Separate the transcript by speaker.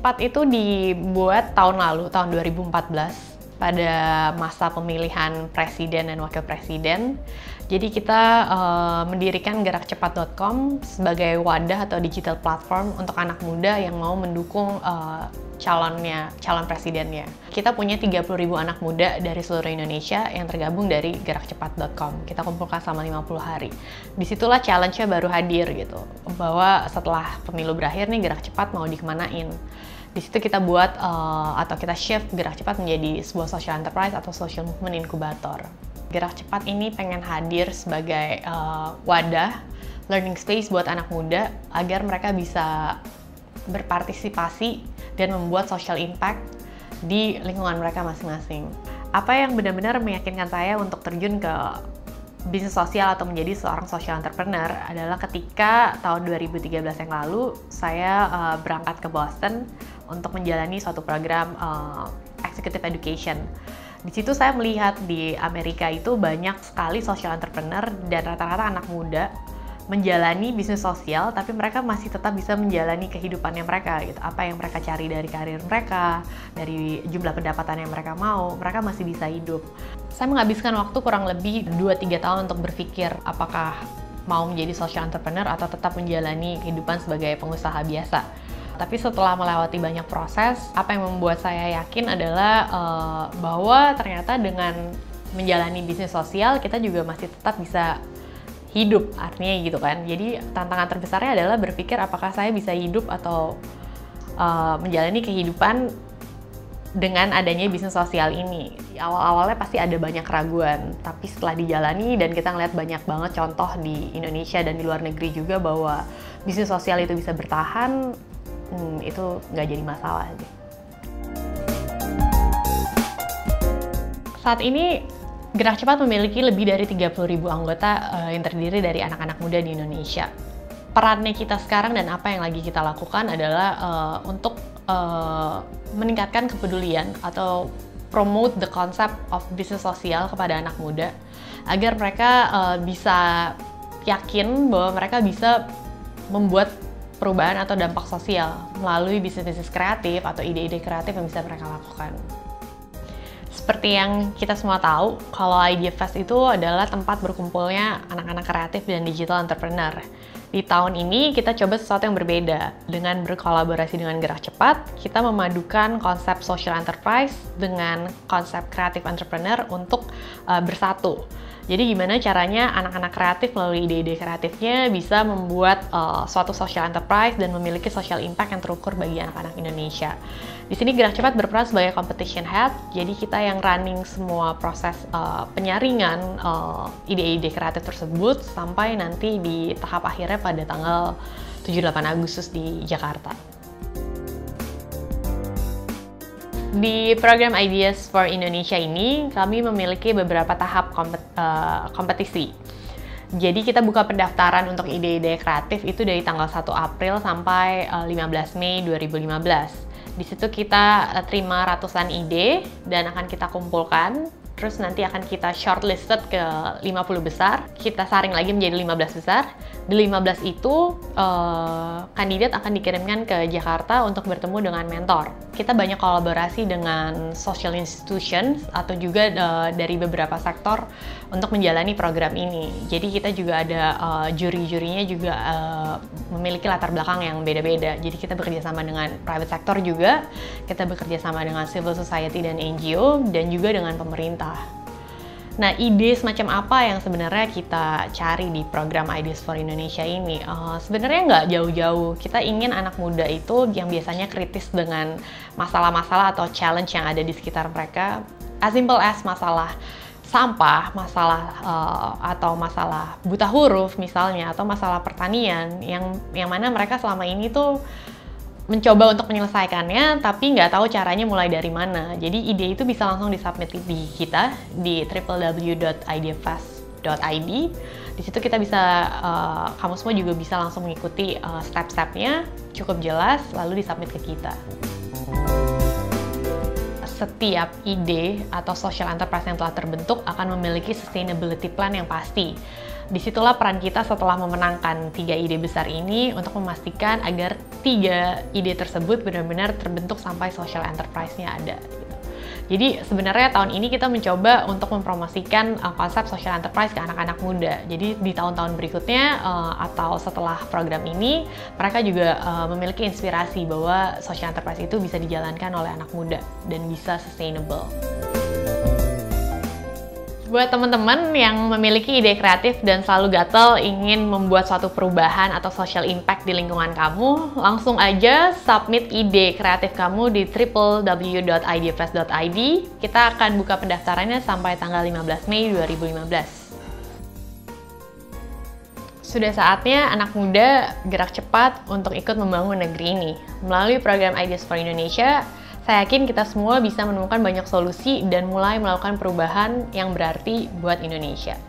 Speaker 1: Cepat itu dibuat tahun lalu, tahun 2014, pada masa pemilihan presiden dan wakil presiden. Jadi kita mendirikan gerakcepat.com sebagai wadah atau digital platform untuk anak muda yang mau mendukung calon presidennya. Kita punya 30.000 anak muda dari seluruh Indonesia yang tergabung dari gerakcepat.com. Kita kumpulkan selama 50 hari. Disitulah challenge-nya baru hadir gitu, bahwa setelah pemilu berakhir nih Gerak Cepat mau dikemanain. Di situ kita buat atau kita shift Gerak Cepat menjadi sebuah social enterprise atau social movement inkubator. Gerak Cepat ini pengen hadir sebagai wadah learning space buat anak muda agar mereka bisa berpartisipasi dan membuat social impact di lingkungan mereka masing-masing. Apa yang benar-benar meyakinkan saya untuk terjun ke bisnis sosial atau menjadi seorang social entrepreneur adalah ketika tahun 2013 yang lalu saya berangkat ke Boston untuk menjalani suatu program executive education. Di situ saya melihat di Amerika itu banyak sekali social entrepreneur dan rata-rata anak muda menjalani bisnis sosial, tapi mereka masih tetap bisa menjalani kehidupannya mereka gitu. Apa yang mereka cari dari karir mereka, dari jumlah pendapatan yang mereka mau, mereka masih bisa hidup. Saya menghabiskan waktu kurang lebih 2-3 tahun untuk berpikir apakah mau menjadi social entrepreneur atau tetap menjalani kehidupan sebagai pengusaha biasa. Tapi setelah melewati banyak proses, apa yang membuat saya yakin adalah bahwa ternyata dengan menjalani bisnis sosial, kita juga masih tetap bisa hidup, artinya gitu kan. Jadi tantangan terbesarnya adalah berpikir apakah saya bisa hidup atau menjalani kehidupan dengan adanya bisnis sosial ini. Awal-awalnya pasti ada banyak keraguan, tapi setelah dijalani dan kita ngeliat banyak banget contoh di Indonesia dan di luar negeri juga bahwa bisnis sosial itu bisa bertahan, itu nggak jadi masalah. Saat ini Gerak Cepat memiliki lebih dari 30.000 anggota yang terdiri dari anak-anak muda di Indonesia. Perannya kita sekarang dan apa yang lagi kita lakukan adalah untuk meningkatkan kepedulian atau promote the concept of bisnis sosial kepada anak muda agar mereka bisa yakin bahwa mereka bisa membuat perubahan atau dampak sosial melalui bisnis-bisnis kreatif atau ide-ide kreatif yang bisa mereka lakukan. Seperti yang kita semua tahu, kalau Idea Fest itu adalah tempat berkumpulnya anak-anak kreatif dan digital entrepreneur. Di tahun ini kita coba sesuatu yang berbeda. Dengan berkolaborasi dengan Gerak Cepat, kita memadukan konsep social enterprise dengan konsep creative entrepreneur untuk bersatu. Jadi gimana caranya anak-anak kreatif melalui ide-ide kreatifnya bisa membuat suatu social enterprise dan memiliki social impact yang terukur bagi anak-anak Indonesia. Di sini Gerak Cepat berperan sebagai competition head, jadi kita yang running semua proses penyaringan ide-ide kreatif tersebut sampai nanti di tahap akhirnya pada tanggal 7-8 Agustus di Jakarta. Di program Ideas for Indonesia ini, kami memiliki beberapa tahap kompetisi. Jadi kita buka pendaftaran untuk ide-ide kreatif itu dari tanggal 1 April sampai 15 Mei 2015. Di situ kita terima ratusan ide dan akan kita kumpulkan. Terus nanti akan kita shortlisted ke 50 besar, kita saring lagi menjadi 15 besar. Di 15 itu, kandidat akan dikirimkan ke Jakarta untuk bertemu dengan mentor. Kita banyak kolaborasi dengan social institutions atau juga dari beberapa sektor untuk menjalani program ini. Jadi kita juga ada juri-jurinya juga memiliki latar belakang yang beda-beda. Jadi kita bekerja sama dengan private sector juga, kita bekerja sama dengan civil society dan NGO, dan juga dengan pemerintah. Nah, ide semacam apa yang sebenarnya kita cari di program Ideas for Indonesia ini? Sebenarnya nggak jauh-jauh. Kita ingin anak muda itu yang biasanya kritis dengan masalah-masalah atau challenge yang ada di sekitar mereka, as simple as masalah sampah, masalah atau masalah buta huruf misalnya, atau masalah pertanian yang mana mereka selama ini tuh mencoba untuk menyelesaikannya, tapi nggak tahu caranya mulai dari mana. Jadi ide itu bisa langsung disubmit di kita di www.ideafast.id. Di situ kita bisa, kamu semua juga bisa langsung mengikuti step-stepnya, cukup jelas, lalu disubmit ke kita. Setiap ide atau social enterprise yang telah terbentuk akan memiliki sustainability plan yang pasti. Disitulah peran kita setelah memenangkan 3 ide besar ini untuk memastikan agar 3 ide tersebut benar-benar terbentuk sampai social enterprise-nya ada. Jadi sebenarnya tahun ini kita mencoba untuk mempromosikan konsep social enterprise ke anak-anak muda. Jadi di tahun-tahun berikutnya atau setelah program ini, mereka juga memiliki inspirasi bahwa social enterprise itu bisa dijalankan oleh anak muda dan bisa sustainable. Buat teman-teman yang memiliki ide kreatif dan selalu gatel ingin membuat suatu perubahan atau social impact di lingkungan kamu, langsung aja submit ide kreatif kamu di www.idfest.id. Kita akan buka pendaftarannya sampai tanggal 15 Mei 2015. Sudah saatnya anak muda gerak cepat untuk ikut membangun negeri ini. Melalui program Ideas for Indonesia, saya yakin kita semua bisa menemukan banyak solusi dan mulai melakukan perubahan yang berarti buat Indonesia.